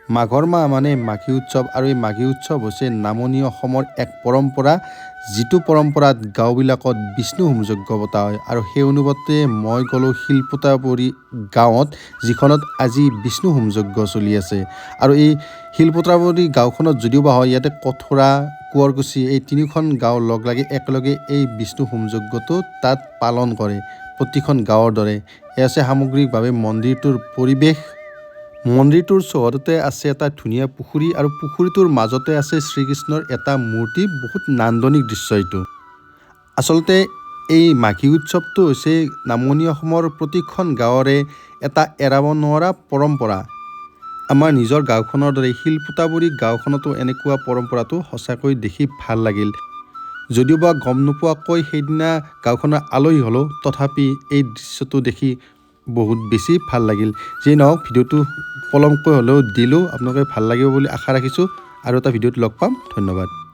মাঘৰ মাহ মানে মাঘী উৎসৱ আৰু এই মাঘী উৎসৱ হৈছে নামনি অসমৰ এক পৰম্পৰা যিটো পৰম্পৰাত গাঁওবিলাকত বিষ্ণু হোম যজ্ঞ পতা হয় আৰু সেই অনুপাতে মই গ'লোঁ শিলপুতাপুৰী গাঁৱত যিখনত আজি বিষ্ণু হোম যজ্ঞ চলি আছে আৰু এই শিলপুতাপুৰী গাঁওখনত যদিও বা হয় ইয়াতে কঠৰা কোঁৱৰকুছি এই তিনিখন গাঁও লগ লাগি একেলগে এই বিষ্ণু হোম যজ্ঞটো তাত পালন কৰে প্ৰতিখন গাঁৱৰ দৰে এয়া আছে সামগ্ৰিকভাৱে মন্দিৰটোৰ পৰিৱেশ। মন্দিৰটোৰ চহৰতে আছে এটা ধুনীয়া পুখুৰী আৰু পুখুৰীটোৰ মাজতে আছে শ্ৰীকৃষ্ণৰ এটা মূৰ্তি বহুত নান্দনিক দৃশ্য এইটো। আচলতে এই মাঘী উৎসৱটো হৈছে নামনি অসমৰ প্ৰতিখন গাঁৱৰে এটা এৰাব নোৱাৰা পৰম্পৰা। আমাৰ নিজৰ গাঁওখনৰ দৰে শিলপুতাপুৰী গাঁওখনতো এনেকুৱা পৰম্পৰাটো সঁচাকৈ দেখি ভাল লাগিল। যদিও বা গম নোপোৱাকৈ সেইদিনা গাঁওখনৰ আলহী হ'লেও তথাপি এই দৃশ্যটো দেখি বহুত বেছি ভাল লাগিল। যিয়ে নহওক ভিডিঅ'টো পলমকৈ হ'লেও দিলোঁ, আপোনালোকে ভাল লাগিব বুলি আশা ৰাখিছোঁ। আৰু এটা ভিডিঅ'ত লগ পাম। ধন্যবাদ।